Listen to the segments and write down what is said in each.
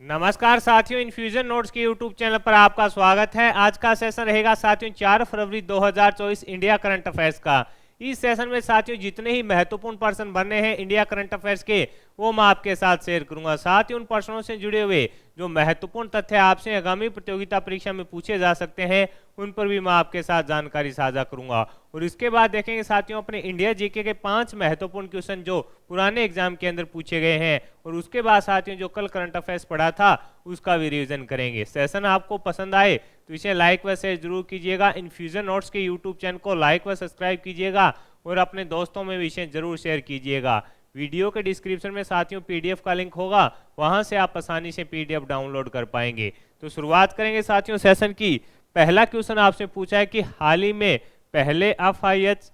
नमस्कार साथियों, infusion notes के यूट्यूब चैनल पर आपका स्वागत है। आज का सेशन रहेगा साथियों 4 फरवरी 2024 इंडिया करंट अफेयर्स का। इस सेशन में साथियों जितने ही महत्वपूर्ण प्रश्न बनने हैं इंडिया करंट अफेयर्स के, वो मैं आपके साथ शेयर करूंगा। साथ ही उन प्रश्नों से जुड़े हुए जो महत्वपूर्ण तथ्य आपसे आगामी प्रतियोगिता परीक्षा में पूछे जा सकते हैं, उन पर भी मैं आपके साथ जानकारी साझा करूंगा। और इसके बाद देखेंगे साथियों अपने इंडिया जीके के 5 महत्वपूर्ण क्वेश्चन जो पुराने एग्जाम के अंदर पूछे गए हैं, और उसके बाद साथियों जो कल करंट अफेयर्स पढ़ा था उसका भी रिवीजन करेंगे। सेशन आपको पसंद आए तो इसे लाइक व शेयर जरूर कीजिएगा। इन्फ्यूजन नोट्स के यूट्यूब चैनल को लाइक व सब्सक्राइब कीजिएगा और अपने दोस्तों में भी इसे जरूर शेयर कीजिएगा। वीडियो के डिस्क्रिप्शन में साथियों पीडीएफ का लिंक होगा, वहां से आप आसानी से पीडीएफ डाउनलोड कर पाएंगे। तो शुरुआत करेंगे साथियों सेशन की। पहला क्वेश्चन आपसे पूछा है कि हाल ही में पहले FIH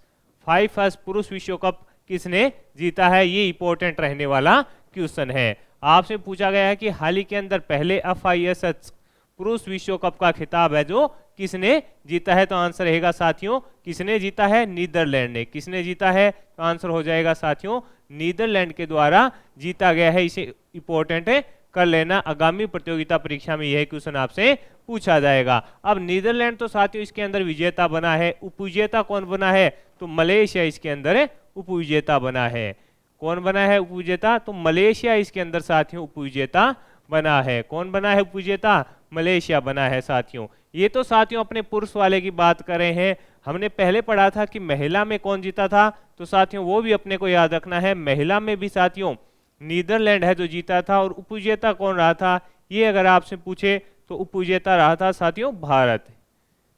5 पुरुष विश्व कप किसने जीता है। ये इंपॉर्टेंट रहने वाला क्वेश्चन है। आपसे पूछा गया है कि हाल ही के अंदर पहले FIH पुरुष विश्व कप का खिताब है जो किसने जीता है। तो आंसर रहेगा साथियों किसने जीता है, नीदरलैंड ने। किसने जीता है तो आंसर हो जाएगा साथियों नीदरलैंड के द्वारा जीता गया है। इसे इंपॉर्टेंट कर लेना, आगामी प्रतियोगिता परीक्षा में यह क्वेश्चन आपसे पूछा जाएगा। अब नीदरलैंड तो साथियों इसके अंदर विजेता बना है। उपविजेता कौन बना है तो मलेशिया इसके अंदर उपविजेता बना है। कौन बना है उपविजेता तो मलेशिया इसके अंदर साथियों उपविजेता बना है। कौन बना है उपविजेता, मलेशिया बना है साथियों। ये तो साथियों अपने पुरुष वाले की बात कर रहे हैं। हमने पहले पढ़ा था कि महिला में कौन जीता था, तो साथियों वो भी अपने को याद रखना है। महिला में भी साथियों नीदरलैंड है जो जीता था। और उपविजेता कौन रहा था, ये अगर आपसे पूछे तो उपविजेता रहा था साथियों भारत।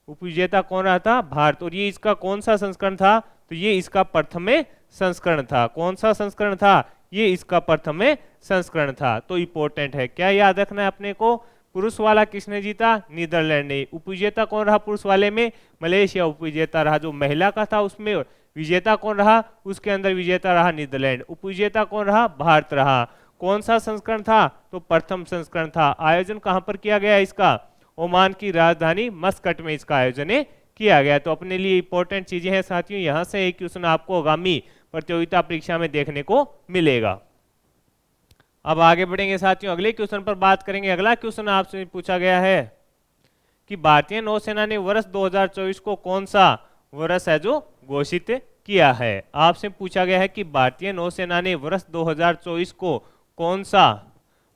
उपविजेता कौन रहा था, भारत। और ये इसका कौन सा संस्करण था तो ये इसका प्रथम संस्करण था। कौन सा संस्करण था, ये इसका प्रथम संस्करण था। तो इंपॉर्टेंट है, क्या याद रखना है अपने को, पुरुष वाला किसने जीता, नीदरलैंड ने। उपविजेता कौन रहा पुरुष वाले में, मलेशिया उपविजेता रहा। जो महिला का था उसमें विजेता कौन रहा, उसके अंदर विजेता रहा नीदरलैंड। उपविजेता कौन रहा, भारत रहा। कौन सा संस्करण था तो प्रथम संस्करण था। आयोजन कहां पर किया गया इसका, ओमान की राजधानी मस्कट में इसका आयोजन किया गया। तो अपने लिए इंपॉर्टेंट चीजें हैं साथियों। यहां से एक क्वेश्चन आपको आगामी प्रतियोगिता परीक्षा में देखने को मिलेगा। अब आगे बढ़ेंगे साथियों, अगले क्वेश्चन पर बात करेंगे। अगला क्वेश्चन आपसे पूछा गया है कि भारतीय नौसेना ने वर्ष 2024 को कौन सा वर्ष है जो घोषित किया है। आपसे पूछा गया है कि भारतीय नौसेना ने वर्ष 2024 को कौन सा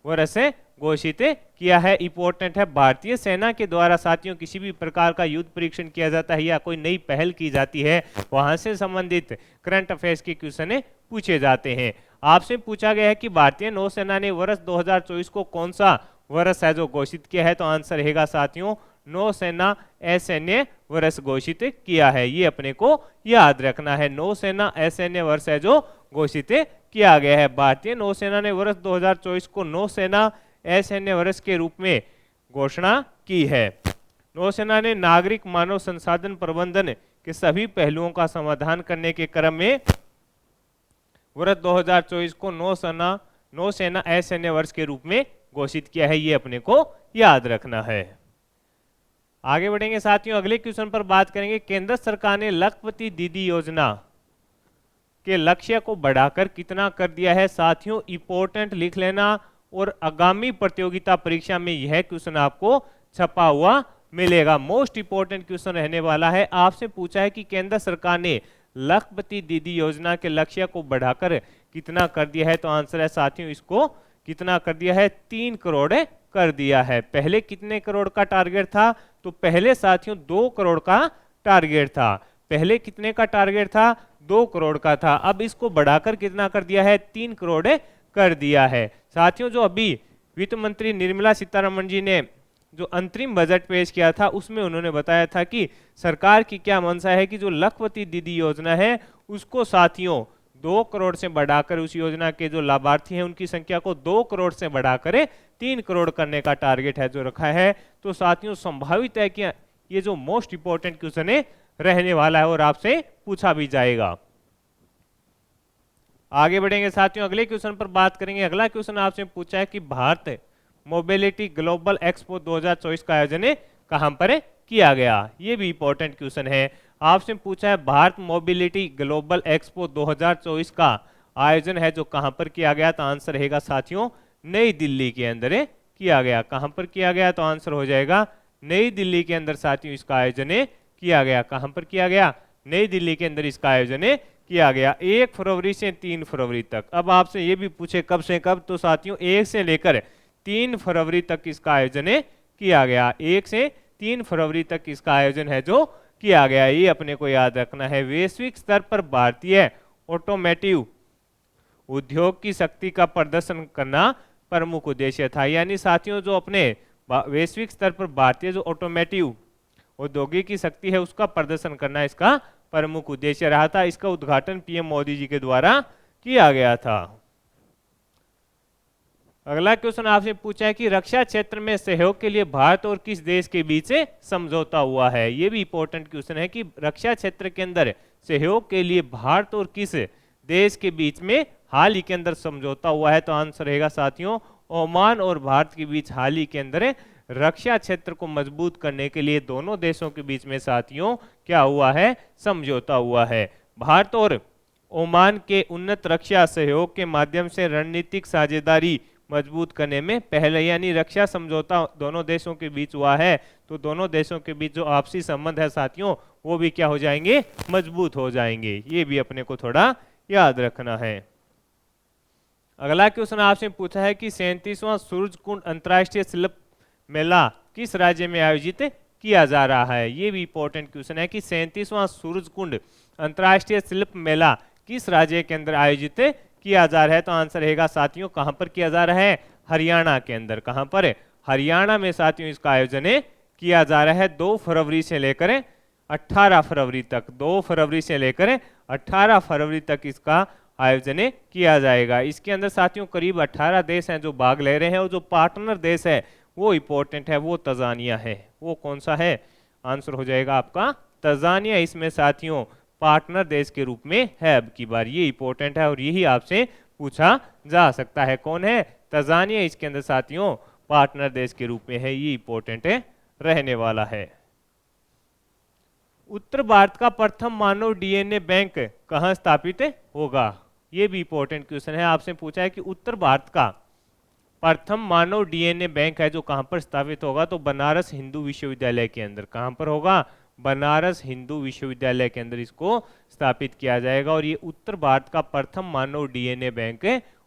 वर्ष घोषित किया है। इंपॉर्टेंट है, भारतीय सेना के द्वारा साथियों किसी भी प्रकार का युद्ध परीक्षण किया जाता है या कोई नई पहल की जाती है, वहां से संबंधित करंट अफेयर्स के क्वेश्चन पूछे जाते हैं। आपसे पूछा गया है कि भारतीय नौसेना ने वर्ष 2024 को कौन सा वर्ष है जो घोषित किया है। तो आंसर रहेगा साथियों नौसेना असैन्य वर्ष घोषित किया है। ये अपने को याद रखना है, नौसेना असैन्य वर्ष है जो घोषित किया गया है। भारतीय नौसेना ने वर्ष 2024 को नौसेना असैन्य वर्ष के रूप में घोषणा की है। नौसेना ने नागरिक मानव संसाधन प्रबंधन के सभी पहलुओं का समाधान करने के क्रम में वर्ष 2024 को नौसेना असैन्य वर्ष के रूप में घोषित किया है। ये अपने को याद रखना है। आगे बढ़ेंगे साथियों, अगले क्वेश्चन पर बात करेंगे। केंद्र सरकार ने लखपति दीदी योजना के लक्ष्य को बढ़ाकर कितना कर दिया है। साथियों इंपॉर्टेंट लिख लेना, और आगामी प्रतियोगिता परीक्षा में यह क्वेश्चन आपको छपा हुआ मिलेगा। मोस्ट इंपॉर्टेंट क्वेश्चन रहने वाला है। आपसे पूछा है कि केंद्र सरकार ने लखपति दीदी योजना के लक्ष्य को बढ़ाकर कितना कर दिया है। तो आंसर है साथियों इसको कितना कर दिया है, 3 करोड़ कर दिया है। पहले कितने करोड़ का टारगेट था तो पहले साथियों 2 करोड़ का टारगेट था। पहले कितने का टारगेट था, 2 करोड़ का था। अब इसको बढ़ाकर कितना कर दिया है, 3 करोड़ कर दिया है। साथियों जो अभी वित्त मंत्री निर्मला सीतारमण जी ने जो अंतरिम बजट पेश किया था, उसमें उन्होंने बताया था कि सरकार की क्या मंशा है कि जो लखपति दीदी योजना है उसको साथियों 2 करोड़ से बढ़ाकर, उस योजना के जो लाभार्थी हैं उनकी संख्या को 2 करोड़ से बढ़ाकर 3 करोड़ करने का टारगेट है जो रखा है। तो साथियों संभावित है कि ये जो मोस्ट इंपॉर्टेंट क्वेश्चन है रहने वाला है और आपसे पूछा भी जाएगा। आगे बढ़ेंगे साथियों, अगले क्वेश्चन पर बात करेंगे। अगला क्वेश्चन आपसे पूछा है कि भारत मोबिलिटी ग्लोबल एक्सपो 2024 का आयोजन कहां पर किया गया। ये भी इंपॉर्टेंट क्वेश्चन है। आपसे पूछा है भारत मोबिलिटी ग्लोबल एक्सपो 2024 का आयोजन है जो कहां पर किया गया। तो आंसर रहेगा साथियों नई दिल्ली के अंदर किया गया। कहां पर किया गया? तो आंसर हो जाएगा नई दिल्ली के अंदर साथियों इसका आयोजन किया गया। कहां पर किया गया? नई दिल्ली के अंदर इसका आयोजन किया गया 1 फरवरी से 3 फरवरी तक। अब आपसे ये भी पूछे कब से कब, तो साथियों 1 से लेकर 3 फरवरी तक इसका आयोजन किया गया। 1 से 3 फरवरी तक इसका आयोजन है जो किया गया, ये अपने को याद रखना है। वैश्विक स्तर पर भारतीय ऑटोमोटिव उद्योग की शक्ति का प्रदर्शन करना प्रमुख उद्देश्य था। यानी साथियों जो अपने वैश्विक स्तर पर भारतीय जो ऑटोमोटिव औद्योगिक की शक्ति है उसका प्रदर्शन करना इसका प्रमुख उद्देश्य रहा था। इसका उद्घाटन पीएम मोदी जी के द्वारा किया गया था। अगला क्वेश्चन आपसे पूछा है कि रक्षा क्षेत्र में सहयोग के लिए भारत और किस देश के बीच समझौता हुआ है। ये भी इंपॉर्टेंट क्वेश्चन है कि रक्षा क्षेत्र के अंदर सहयोग के लिए भारत और किस देश के बीच में हाल ही के अंदर समझौता हुआ है। तो आंसर रहेगा साथियों ओमान और भारत के बीच हाल ही के अंदर रक्षा क्षेत्र को मजबूत करने के लिए दोनों देशों के बीच में साथियों क्या हुआ है? समझौता हुआ है। भारत और ओमान के उन्नत रक्षा सहयोग के माध्यम से रणनीतिक साझेदारी मजबूत करने में पहले, यानी रक्षा समझौता दोनों देशों के बीच हुआ है, तो दोनों देशों के बीच जो आपसी संबंध है साथियों वो भी क्या हो जाएंगे? मजबूत हो जाएंगे। ये भी अपने को थोड़ा याद रखना है। अगला क्वेश्चन आपसे पूछा है कि 37वां सूरजकुंड अंतर्राष्ट्रीय शिल्प मेला किस राज्य में आयोजित किया जा रहा है। ये भी इंपॉर्टेंट क्वेश्चन है कि 37वां सूरजकुंड अंतर्राष्ट्रीय शिल्प मेला किस राज्य के अंदर आयोजित किया जा रहा है। तो आंसर रहेगा साथियों कहां पर किया जा रहा है? हरियाणा के अंदर। कहां पर? हरियाणा में साथियों इसका आयोजन किया जा रहा है 2 फरवरी से लेकर 18 फरवरी तक। 2 फरवरी से लेकर 18 फरवरी तक इसका आयोजन किया जाएगा। इसके अंदर साथियों करीब 18 देश हैं जो भाग ले रहे हैं, और जो पार्टनर देश है वो इंपॉर्टेंट है, वो तंजानिया है। वो कौन सा है? आंसर हो जाएगा आपका तंजानिया इसमें साथियों पार्टनर देश के रूप में है अब की बार। ये इंपॉर्टेंट है और यही आपसे पूछा जा सकता है। कौन है? तंजानिया इसके अंदर साथियों पार्टनर देश के रूप में है। ये इंपॉर्टेंट है रहने वाला है। उत्तर भारत का प्रथम मानव डीएनए बैंक कहाँ स्थापित होगा? ये भी इंपॉर्टेंट क्वेश्चन है। आपसे पूछा है कि उत्तर भारत का प्रथम मानव डीएनए बैंक है जो कहां पर स्थापित होगा। तो बनारस हिंदू विश्वविद्यालय के अंदर। कहां पर होगा? बनारस हिंदू विश्वविद्यालय के अंदर इसको स्थापित किया जाएगा, और ये उत्तर भारत का प्रथम मानव डीएनए बैंक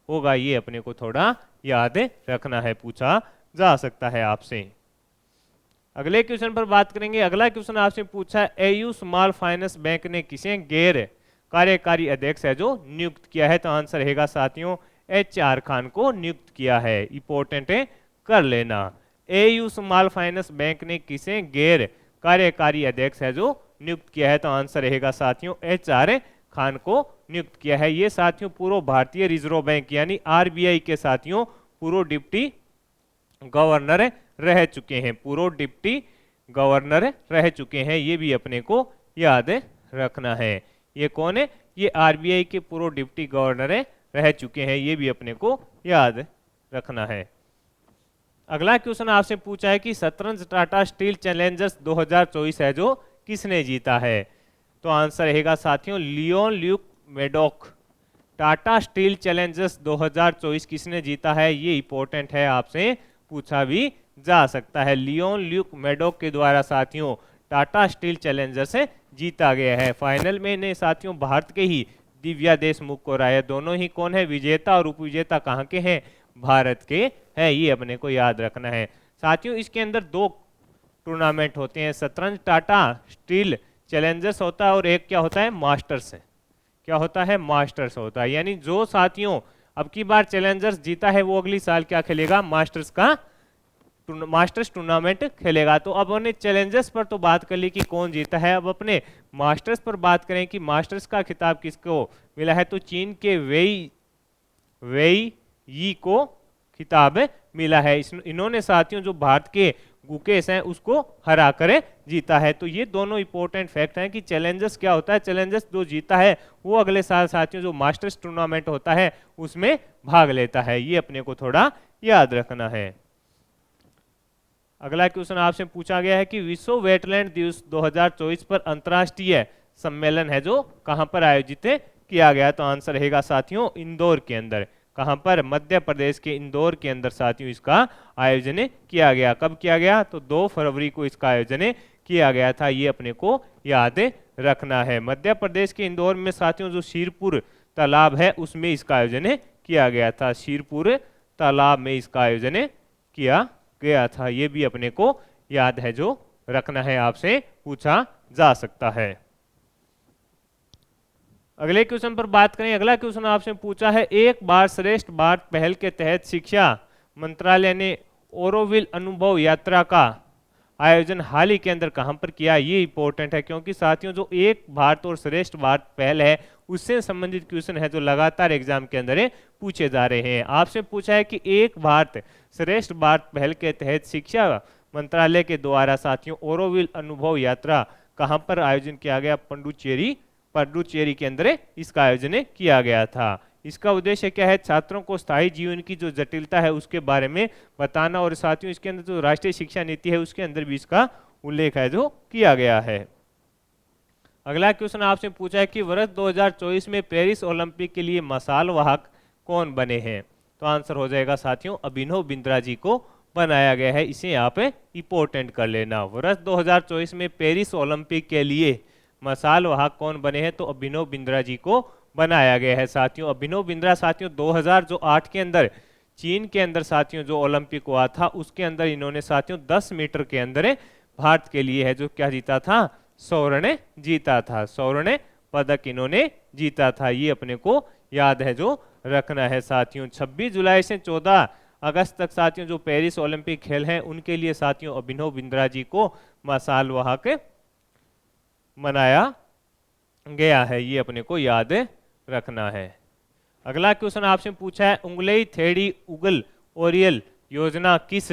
होगा। ये अपने को थोड़ा याद रखना है, पूछा जा सकता है आपसे। अगले क्वेश्चन पर बात करेंगे। अगला क्वेश्चन आपसे पूछा एयू स्मॉल फाइनेंस बैंक ने किसे गैर कार्यकारी अध्यक्ष है जो नियुक्त किया है। तो आंसर रहेगा साथियों HR खान को नियुक्त किया है। इंपॉर्टेंट है, कर लेना। एयू स्मॉल फाइनेंस बैंक ने किसे गैर कार्यकारी अध्यक्ष है जो नियुक्त किया है। तो आंसर रहेगा साथियों HR खान को नियुक्त किया है। ये साथियों पूर्व भारतीय रिजर्व बैंक यानी RBI के साथियों पूर्व डिप्टी गवर्नर रह चुके हैं। पूर्व डिप्टी गवर्नर रह चुके हैं। ये भी अपने को याद रखना है। ये कौन है? ये RBI के पूर्व डिप्टी गवर्नर रह चुके हैं। ये भी अपने को याद रखना है। अगला क्वेश्चन आपसे पूछा है कि शतरंज टाटा स्टील चैलेंजर्स 2024 है जो किसने जीता है। तो आंसर रहेगा साथियों लियोन ल्यूक मेडोक। टाटा स्टील चैलेंजर्स 2024 किसने जीता है? ये इंपॉर्टेंट है, आपसे पूछा भी जा सकता है। लियोन ल्यूक मेडोक के द्वारा साथियों टाटा स्टील चैलेंजर से जीता गया है। फाइनल में ने साथियों भारत के ही दिव्या देशमुख को हराया। दोनों ही कौन है? विजेता और उपविजेता कहाँ के हैं? भारत के हैं। ये अपने को याद रखना है साथियों। इसके अंदर 2 टूर्नामेंट होते हैं। शतरंज टाटा स्टील चैलेंजर्स होता है और एक क्या होता है? मास्टर्स। क्या होता है? मास्टर्स होता है। यानी जो साथियों अब की बार चैलेंजर्स जीता है वो अगली साल क्या खेलेगा? मास्टर्स टूर्नामेंट खेलेगा। तो अब हमने चैलेंजर्स पर तो बात कर ली कि कौन जीता है, अब अपने मास्टर्स पर बात करें कि मास्टर्स का खिताब किसको मिला है। तो चीन के वेई यी को खिताब मिला है। इन्होंने साथियों जो भारत के गुकेश हैं उसको हरा कर जीता है। तो ये दोनों इंपॉर्टेंट फैक्ट हैं कि चैलेंजर्स क्या होता है, चैलेंजर्स जो जीता है वो अगले साल साथियों जो मास्टर्स टूर्नामेंट होता है उसमें भाग लेता है। ये अपने को थोड़ा याद रखना है। अगला क्वेश्चन आपसे पूछा गया है कि विश्व वेटलैंड दिवस 2024 पर अंतर्राष्ट्रीय सम्मेलन है जो कहां पर आयोजित किया गया। तो आंसर रहेगा साथियों इंदौर के अंदर। कहां पर? मध्य प्रदेश के इंदौर के अंदर साथियों इसका आयोजन किया गया। कब किया गया? तो 2 फरवरी को इसका आयोजन किया गया था। ये अपने को याद रखना है। मध्य प्रदेश के इंदौर में साथियों जो शीरपुर तालाब है उसमें इसका आयोजन किया गया था। शीरपुर तालाब में इसका आयोजन किया गया था। ये भी अपने को याद है, जो रखना है, आपसे पूछा जा सकता है। अगले क्वेश्चन पर बात करें। अगला क्वेश्चन आपसे पूछा है, एक बार श्रेष्ठ भारत पहल के तहत शिक्षा मंत्रालय ने ओरोविल अनुभव यात्रा का आयोजन हाल ही के अंदर कहां पर किया? ये इंपॉर्टेंट है, क्योंकि साथियों जो एक भारत और श्रेष्ठ भारत पहल है उससे संबंधित क्वेश्चन है जो लगातार एग्जाम के अंदर पूछे जा रहे हैं। आपसे पूछा है कि एक भारत श्रेष्ठ भारत पहल के तहत शिक्षा मंत्रालय के द्वारा साथियों ओरोविल अनुभव यात्रा कहां पर आयोजन किया गया? पुडुचेरी के अंदर इसका आयोजन किया गया था। इसका उद्देश्य क्या है? छात्रों को स्थायी जीवन की जो जटिलता है उसके बारे में बताना, और साथियों इसके अंदर जो राष्ट्रीय शिक्षा नीति है उसके अंदर भी इसका उल्लेख है जो किया गया है। अगला क्वेश्चन आपसे पूछा है कि वर्ष 2024 में पेरिस ओलंपिक के लिए मसाल वाहक कौन बने हैं? तो आंसर हो जाएगा साथियों अभिनव बिंद्रा जी को बनाया गया है। इसे आप इंपॉर्टेंट कर लेना। वर्ष 2024 में पेरिस ओलंपिक के लिए मसाल वाहक कौन बने हैं? तो अभिनव बिंद्रा जी को बनाया गया है। साथियों अभिनव बिंद्रा साथियों 2008 के अंदर चीन के अंदर साथियों जो ओलंपिक हुआ था उसके अंदर इन्होंने साथियों 10 मीटर के अंदर भारत के लिए है जो क्या जीता था? स्वर्ण जीता था। स्वर्ण पदक इन्होंने जीता था। ये अपने को याद है जो रखना है साथियों। 26 जुलाई से 14 अगस्त तक साथियों जो पेरिस ओलंपिक खेल हैं उनके लिए साथियों अभिनव बिंद्रा जी को मसाल वाहक मनाया गया है। ये अपने को याद रखना है। अगला क्वेश्चन आपसे पूछा है, उंगलई थेड़ी उगल ओरियल योजना किस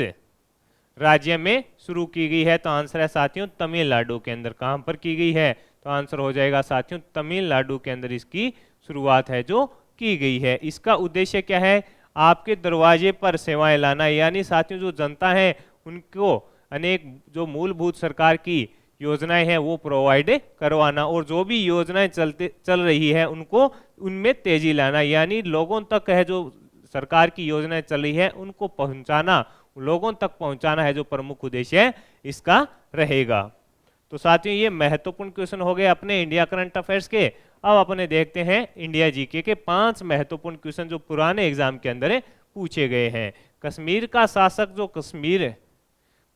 राज्य में शुरू की गई है? तो आंसर है साथियों तमिलनाडु के अंदर। कहां पर की गई है? तो आंसर हो जाएगा साथियों तमिलनाडु के अंदर इसकी शुरुआत है जो की गई है। इसका उद्देश्य क्या है? आपके दरवाजे पर सेवाएं लाना, यानी साथियों जो जनता है उनको अनेक जो मूलभूत सरकार की योजनाएं हैं वो प्रोवाइड करवाना, और जो भी योजनाएं चल रही है उनको उनमें तेजी लाना, यानी लोगों तक है जो सरकार की योजनाएं चल रही है उनको पहुंचाना, लोगों तक पहुंचाना है जो प्रमुख उद्देश्य है इसका रहेगा। तो साथियों ये महत्वपूर्ण क्वेश्चन हो गए अपने इंडिया करंट अफेयर्स के। अब अपने देखते हैं इंडिया जीके के 5 महत्वपूर्ण क्वेश्चन जो पुराने एग्जाम के अंदर पूछे गए हैं। कश्मीर का शासक जो कश्मीर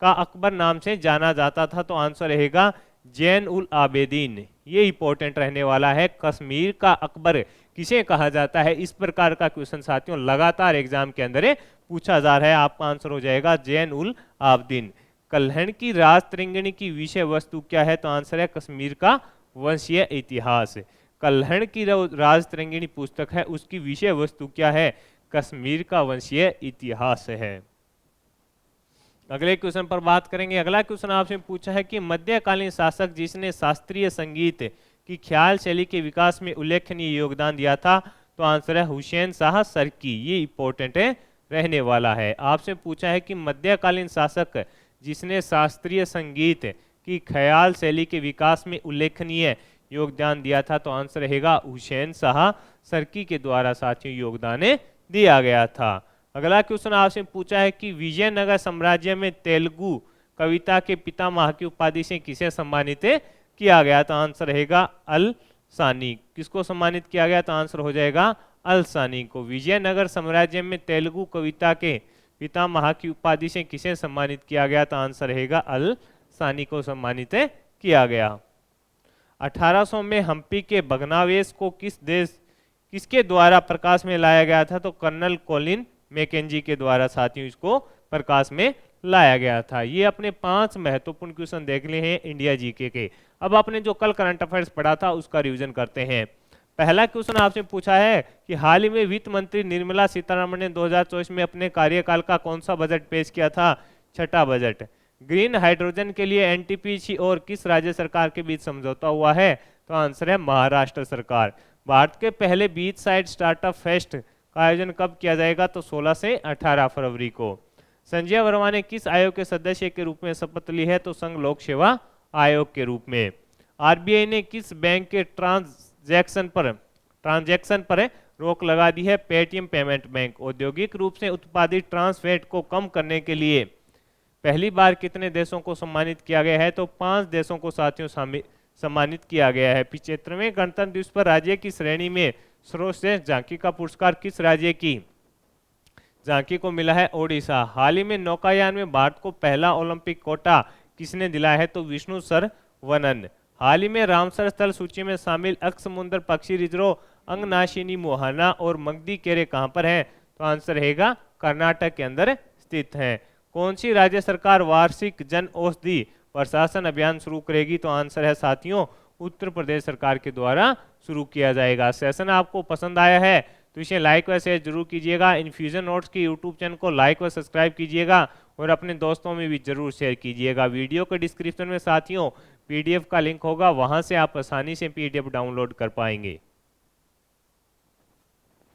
का अकबर नाम से जाना जाता था, तो आंसर रहेगा जैन उल आबेदीन। ये इंपॉर्टेंट रहने वाला है। कश्मीर का अकबर किसे कहा जाता है? इस प्रकार का क्वेश्चन साथियों लगातार एग्जाम के अंदर पूछा जा रहा है। आपका आंसर हो जाएगा जैन उल आबदीन। कल्हण की राज तरंगिणी की विषय वस्तु क्या है? तो आंसर है कश्मीर का वंशीय इतिहास। कल्हण की राज तरंगिणी पुस्तक है उसकी विषय वस्तु क्या है? कश्मीर का वंशीय इतिहास है। अगले क्वेश्चन पर बात करेंगे। अगला क्वेश्चन आपसे पूछा है कि मध्यकालीन शासक जिसने शास्त्रीय संगीत की ख्याल शैली के विकास में उल्लेखनीय योगदान दिया था, तो आंसर है हुसैन शाह सरकी। ये इंपॉर्टेंट है रहने वाला है। आपसे पूछा है कि मध्यकालीन शासक जिसने शास्त्रीय संगीत की ख्याल शैली के विकास में उल्लेखनीय योगदान दिया था, तो आंसर रहेगा हुसैन शाह सरकी के द्वारा साथियों योगदान दिया गया था। अगला क्वेश्चन आपसे पूछा है कि विजयनगर साम्राज्य में तेलुगु कविता के पितामह की उपाधि से किसे सम्मानित किया गया? तो आंसर रहेगा अल सानी। किसको सम्मानित किया गया? तो आंसर हो जाएगा अल सानी को। विजयनगर साम्राज्य में तेलुगु कविता के पितामह की उपाधि से किसे सम्मानित किया गया? तो आंसर रहेगा अल सानी को सम्मानित किया गया। 1800 में हम्पी के भग्नावशेष को किसके द्वारा प्रकाश में लाया गया था? तो कर्नल कोलिन मैकेंजी के द्वारा साथियों इसको प्रकाश में लाया गया था। ये अपने 5 महत्वपूर्ण क्वेश्चन देख लिए हैं इंडिया जीके के। अब आपने जो कल करंट अफेयर्स पढ़ा था उसका रिवीजन करते हैं। पहला क्वेश्चन आपसे पूछा है कि हाल ही में वित्त मंत्री निर्मला सीतारमण ने 2024 में अपने कार्यकाल का कौन सा बजट पेश किया था? छठा बजट। ग्रीन हाइड्रोजन के लिए एनटीपीसी और किस राज्य सरकार के बीच समझौता हुआ है? तो आंसर है महाराष्ट्र सरकार। भारत के पहले बीच साइड स्टार्टअप फेस्ट का आयोजन कब किया जाएगा? तो 16 से 18 फरवरी को। संजय वर्मा ने किस आयोग के सदस्य के रूप में शपथ ली है? तो संघ लोक सेवा आयोग के रूप में। आरबीआई ने किस बैंक के ट्रांजैक्शन पर रोक लगा दी है पेटीएम पेमेंट बैंक। औद्योगिक रूप से उत्पादित ट्रांस फैट को कम करने के लिए पहली बार कितने देशों को सम्मानित किया गया है? तो 5 देशों को साथियों सम्मानित किया गया है। 75वें गणतंत्र दिवस पर राज्य की श्रेणी में सर्वश्रेष्ठ झांकी का पुरस्कार किस राज्य की झांकी को मिला है? ओडिशा। हाल ही में नौकायान में भारत को पहला ओलंपिक कोटा किसने दिलाया है? तो विष्णु सरवनन। हाल ही में रामसर स्थल सूची में शामिल अक्समुंदर पक्षी रिजर्व अंगनाशिनी मोहना और मगदी केरे कहां पर है? तो आंसर रहेगा कर्नाटक के अंदर स्थित है। कौन सी राज्य सरकार वार्षिक जन औषधि प्रशासन अभियान शुरू करेगी? तो आंसर है साथियों उत्तर प्रदेश सरकार के द्वारा शुरू किया जाएगा। सेशन आपको पसंद आया है तो इसे लाइक व शेयर जरूर कीजिएगा। इन्फ्यूजन नोट्स के यूट्यूब चैनल को लाइक व सब्सक्राइब कीजिएगा और अपने दोस्तों में भी जरूर शेयर कीजिएगा। वीडियो के डिस्क्रिप्शन में साथियों पीडीएफ का लिंक होगा, वहां से आप आसानी से पीडीएफ डाउनलोड कर पाएंगे।